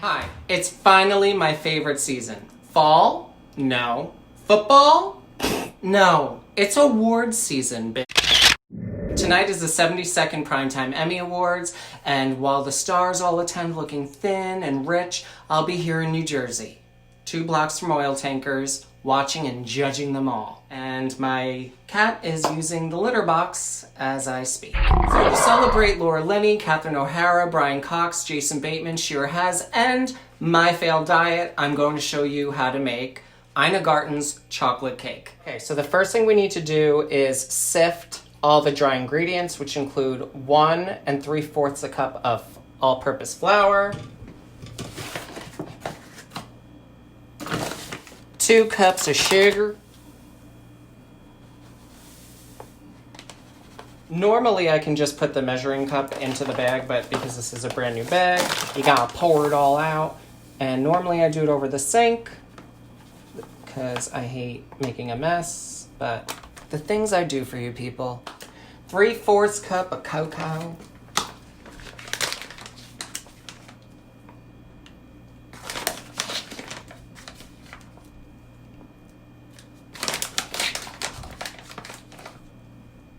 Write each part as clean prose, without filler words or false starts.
Hi, it's finally my favorite season. Fall? No. Football? No. It's awards season, bitch. Tonight is the 72nd Primetime Emmy Awards, and while the stars all attend looking thin and rich, I'll be here in New Jersey, 2 blocks from oil tankers, watching and judging them all. And my cat is using the litter box as I speak. So to celebrate Laura Linney, Catherine O'Hara, Brian Cox, Jason Bateman, Shira Haz, and my failed diet, I'm going to show you how to make Ina Garten's chocolate cake. Okay, so the first thing we need to do is sift all the dry ingredients, which include 1 3/4 cup of all-purpose flour, 2 cups of sugar. Normally I can just put the measuring cup into the bag, but because this is a brand new bag, you gotta pour it all out. And normally I do it over the sink because I hate making a mess, but the things I do for you people. 3/4 cup of cocoa.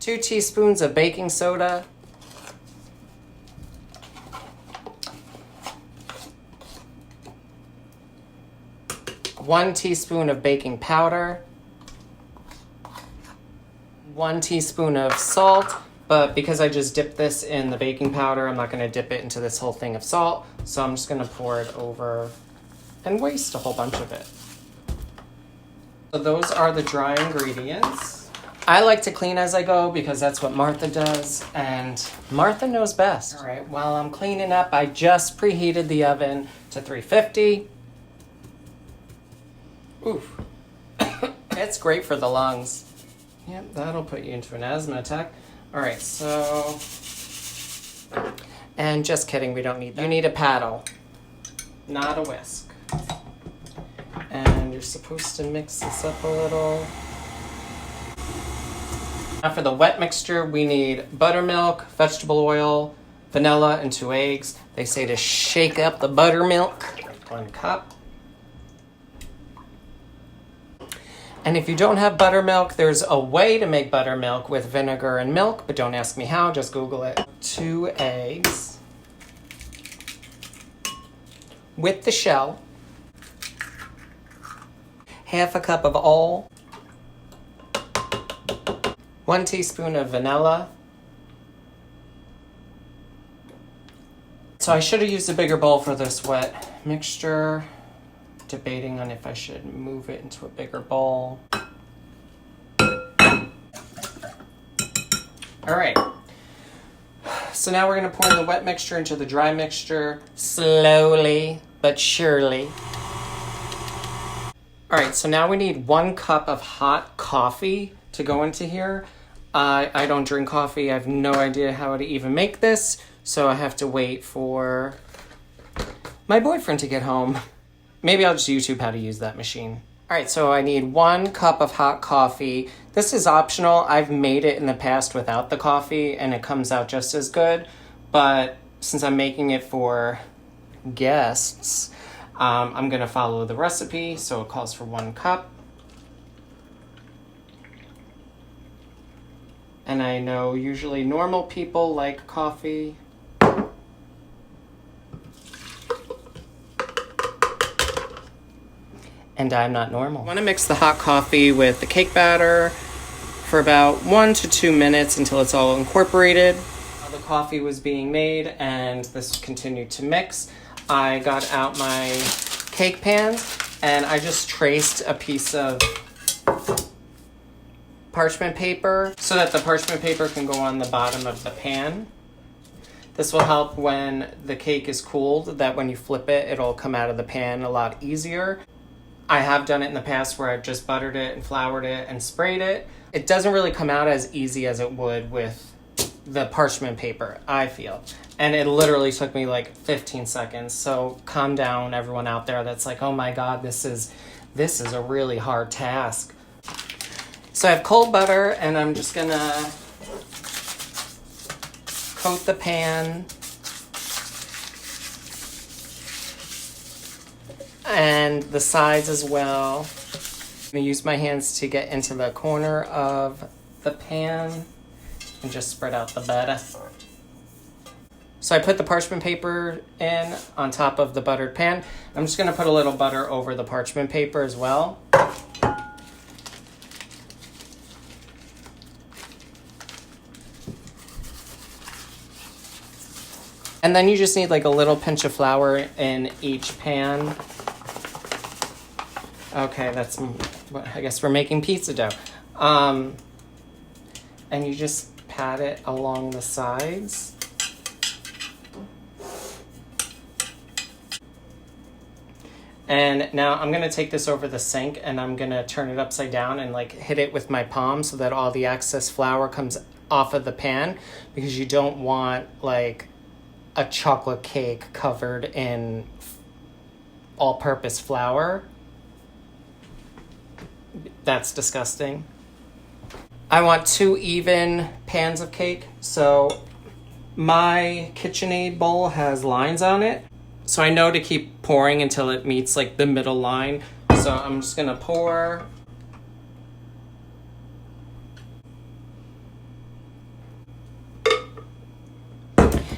Two teaspoons of baking soda. 1 teaspoon of baking powder. 1 teaspoon of salt, but because I just dipped this in the baking powder, I'm not gonna dip it into this whole thing of salt, so I'm just gonna pour it over and waste a whole bunch of it. So those are the dry ingredients. I like to clean as I go because that's what Martha does, and Martha knows best. All right, while I'm cleaning up, I just preheated the oven to 350. Oof. It's great for the lungs. Yep, that'll put you into an asthma attack. All right, so, and just kidding, we don't need that. You need a paddle, not a whisk. And you're supposed to mix this up a little. Now for the wet mixture, we need buttermilk, vegetable oil, vanilla, and 2 eggs. They say to shake up the buttermilk. 1 cup. And if you don't have buttermilk, there's a way to make buttermilk with vinegar and milk, but don't ask me how, just Google it. 2 eggs with the shell. 1/2 cup of oil. 1 teaspoon of vanilla. So I should have used a bigger bowl for this wet mixture. Debating on if I should move it into a bigger bowl. All right. So now we're gonna pour the wet mixture into the dry mixture, slowly but surely. All right, so now we need 1 cup of hot coffee to go into here. I don't drink coffee. I have no idea how to even make this, so I have to wait for my boyfriend to get home. Maybe I'll just YouTube how to use that machine. All right, so I need 1 cup of hot coffee. This is optional. I've made it in the past without the coffee, and it comes out just as good. But since I'm making it for guests, I'm gonna follow the recipe, so it calls for 1 cup. And I know usually normal people like coffee. And I'm not normal. I want to mix the hot coffee with the cake batter for about 1 to 2 minutes until it's all incorporated. While the coffee was being made and this continued to mix, I got out my cake pan and I just traced a piece of parchment paper so that the parchment paper can go on the bottom of the pan. This will help when the cake is cooled, that when you flip it, it'll come out of the pan a lot easier. I have done it in the past where I've just buttered it and floured it and sprayed it. It doesn't really come out as easy as it would with the parchment paper, I feel. And it literally took me like 15 seconds. So calm down, everyone out there that's like, oh my God, this is a really hard task. So I have cold butter and I'm just gonna coat the pan and the sides as well. I'm gonna use my hands to get into the corner of the pan and just spread out the butter. So I put the parchment paper in on top of the buttered pan. I'm just gonna put a little butter over the parchment paper as well. And then you just need like a little pinch of flour in each pan. Okay, that's, I guess we're making pizza dough. And you just pat it along the sides. And now I'm gonna take this over the sink and I'm gonna turn it upside down and like hit it with my palm so that all the excess flour comes off of the pan, because you don't want like a chocolate cake covered in all-purpose flour. That's disgusting. I want 2 even pans of cake. So my KitchenAid bowl has lines on it. So I know to keep pouring until it meets like the middle line. So I'm just gonna pour.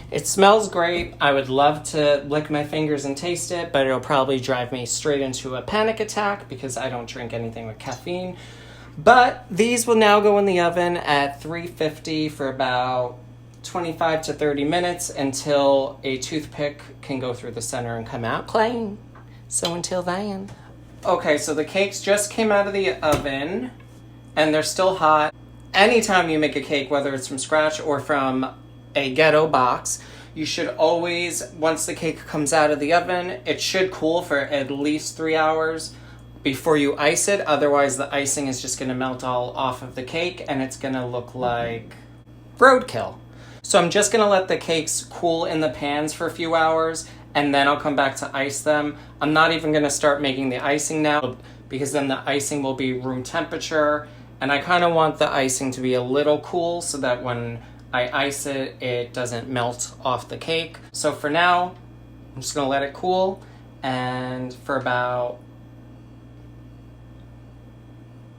It smells great. I would love to lick my fingers and taste it, but it'll probably drive me straight into a panic attack because I don't drink anything with caffeine. But these will now go in the oven at 350 for about 25 to 30 minutes until a toothpick can go through the center and come out clean. So until then. Okay, so the cakes just came out of the oven and they're still hot. Anytime you make a cake, whether it's from scratch or from a ghetto box, you should always, once the cake comes out of the oven, it should cool for at least 3 hours before you ice it. Otherwise, the icing is just gonna melt all off of the cake and it's gonna look like roadkill. So I'm just gonna let the cakes cool in the pans for a few hours and then I'll come back to ice them. I'm not even gonna start making the icing now because then the icing will be room temperature, and I kinda want the icing to be a little cool so that when I ice it, it doesn't melt off the cake. So for now, I'm just gonna let it cool, and for about,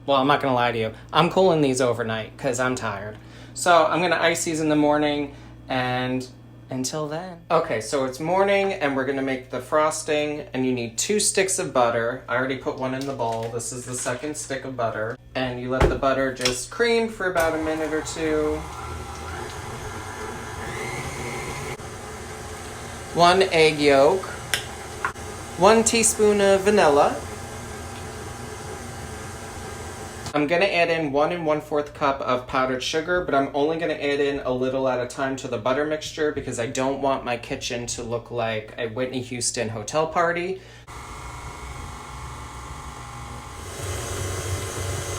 well, I'm not gonna lie to you, I'm cooling these overnight because I'm tired. So I'm gonna ice these in the morning, and until then. Okay, so it's morning and we're gonna make the frosting, and you need 2 sticks of butter. I already put one in the bowl. This is the second stick of butter. And you let the butter just cream for about a minute or 2. 1 egg yolk. 1 teaspoon of vanilla. I'm gonna add in 1 1/4 cup of powdered sugar, but I'm only gonna add in a little at a time to the butter mixture because I don't want my kitchen to look like a Whitney Houston hotel party.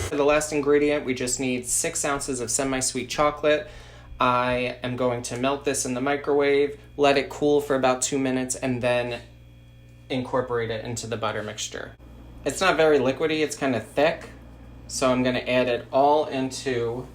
For the last ingredient, we just need 6 ounces of semi-sweet chocolate. I am going to melt this in the microwave, let it cool for about 2 minutes, and then incorporate it into the butter mixture. It's not very liquidy, it's kind of thick. So I'm gonna add it all into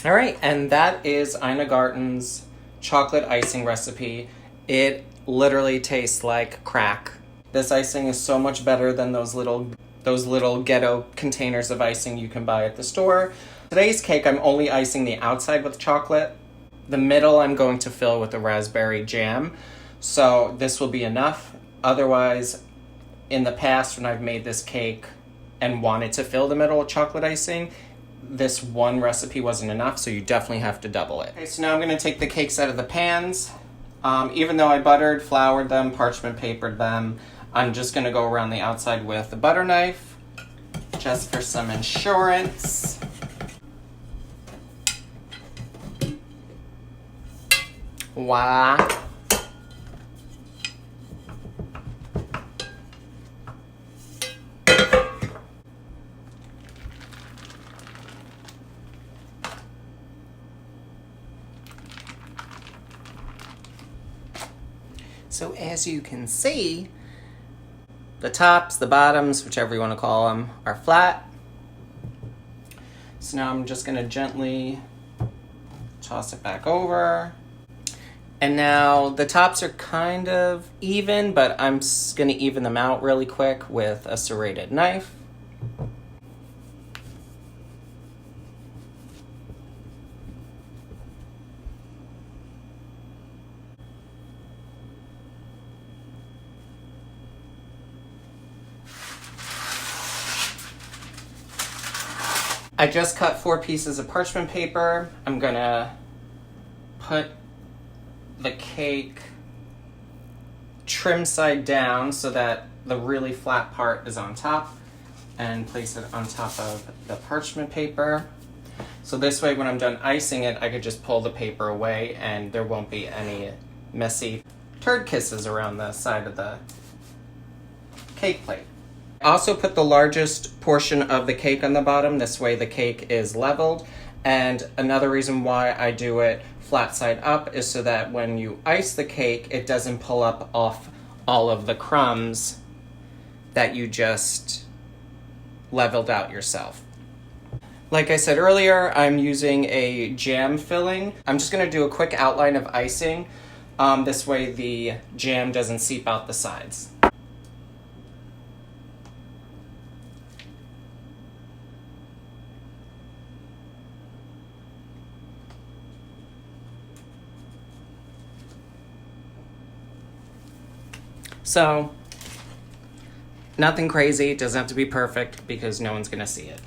all right, and that is Ina Garten's chocolate icing recipe. It literally tastes like crack. This icing is so much better than those little ghetto containers of icing you can buy at the store. Today's cake, I'm only icing the outside with chocolate. The middle I'm going to fill with a raspberry jam. So this will be enough. Otherwise, in the past when I've made this cake and wanted to fill the middle with chocolate icing, this one recipe wasn't enough, so you definitely have to double it. Okay, so now I'm gonna take the cakes out of the pans. Even though I buttered, floured them, parchment papered them, I'm just gonna go around the outside with a butter knife, just for some insurance. Voila. So as you can see, the tops, the bottoms, whichever you want to call them, are flat. So now I'm just going to gently toss it back over. And now the tops are kind of even, but I'm going to even them out really quick with a serrated knife. I just cut 4 pieces of parchment paper. I'm gonna put the cake trim side down so that the really flat part is on top, and place it on top of the parchment paper. So this way when I'm done icing it, I could just pull the paper away and there won't be any messy turd kisses around the side of the cake plate. I also put the largest portion of the cake on the bottom. This way the cake is leveled. And another reason why I do it flat side up is so that when you ice the cake, it doesn't pull up off all of the crumbs that you just leveled out yourself. Like I said earlier, I'm using a jam filling. I'm just gonna do a quick outline of icing. This way the jam doesn't seep out the sides. So, nothing crazy, it doesn't have to be perfect because no one's gonna see it.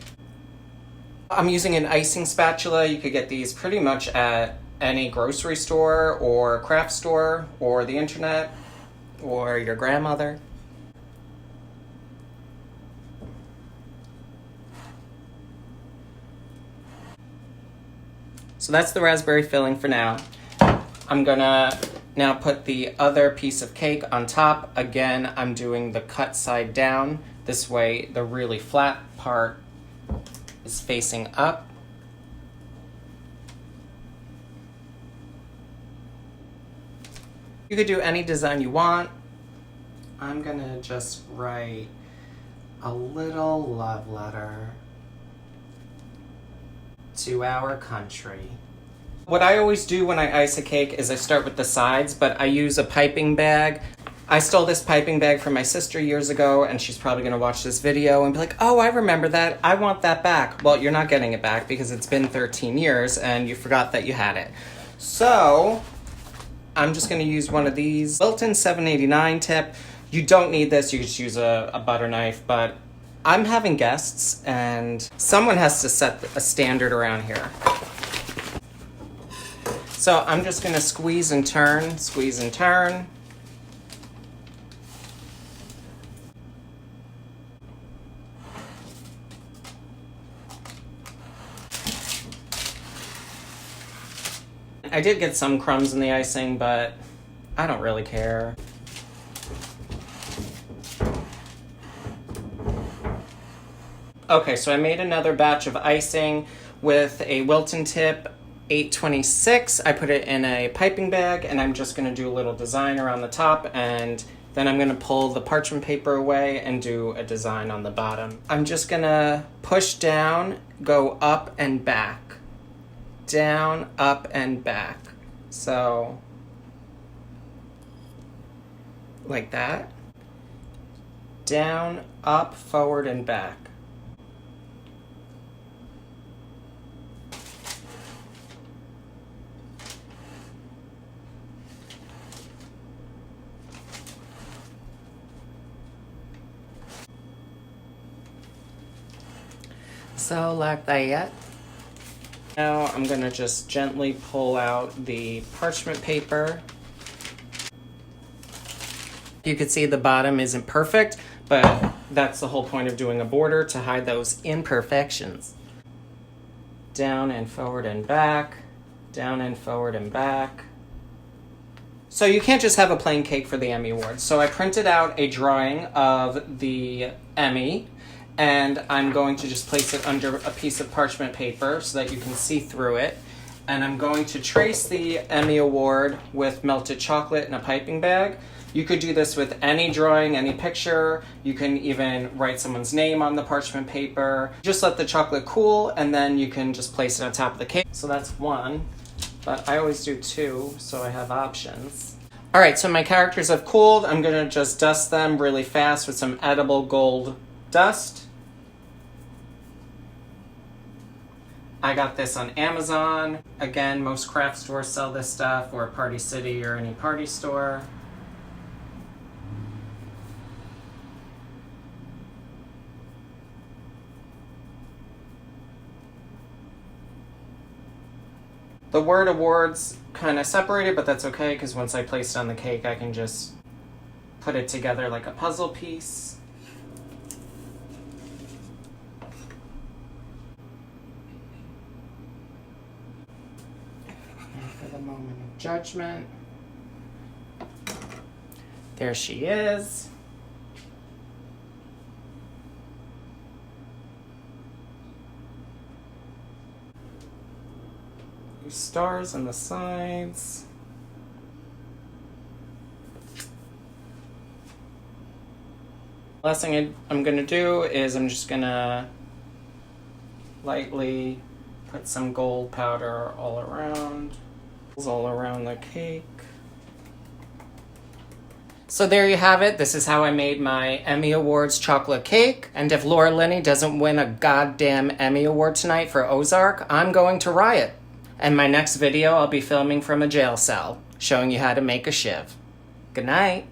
I'm using an icing spatula. You could get these pretty much at any grocery store or craft store or the internet or your grandmother. So that's the raspberry filling for now. I'm gonna now put the other piece of cake on top. Again, I'm doing the cut side down. This way the really flat part is facing up. You could do any design you want. I'm gonna just write a little love letter to our country. What I always do when I ice a cake is I start with the sides, but I use a piping bag. I stole this piping bag from my sister years ago, and she's probably gonna watch this video and be like, oh, I remember that, I want that back. Well, you're not getting it back because it's been 13 years and you forgot that you had it. So, I'm just gonna use one of these Wilton 789 tip. You don't need this, you just use a butter knife, but I'm having guests and someone has to set a standard around here. So I'm just gonna squeeze and turn, squeeze and turn. I did get some crumbs in the icing, but I don't really care. Okay, so I made another batch of icing with a Wilton tip 826. I put it in a piping bag and I'm just gonna do a little design around the top, and then I'm gonna pull the parchment paper away and do a design on the bottom. I'm just gonna push down, go up and back. Down, up and back. So, like that. Down, up, forward, and back. So like that. Now I'm gonna just gently pull out the parchment paper. You can see the bottom isn't perfect, but that's the whole point of doing a border, to hide those imperfections. Down and forward and back, down and forward and back. So you can't just have a plain cake for the Emmy Awards. So I printed out a drawing of the Emmy, and I'm going to just place it under a piece of parchment paper so that you can see through it. And I'm going to trace the Emmy Award with melted chocolate in a piping bag. You could do this with any drawing, any picture. You can even write someone's name on the parchment paper. Just let the chocolate cool, and then you can just place it on top of the cake. So that's one, but I always do two, so I have options. All right, so my characters have cooled. I'm gonna just dust them really fast with some edible gold dust. I got this on Amazon. Again, most craft stores sell this stuff, or Party City or any party store. The word awards kind of separated, but that's okay because once I place it on the cake, I can just put it together like a puzzle piece. For the moment of judgment. There she is. Stars on the sides. Last thing I'm gonna do is I'm just gonna lightly put some gold powder all around the cake. So there you have it. This is how I made my Emmy Awards chocolate cake. And if Laura Linney doesn't win a goddamn Emmy Award tonight for Ozark, I'm going to riot. And my next video, I'll be filming from a jail cell, showing you how to make a shiv. Good night.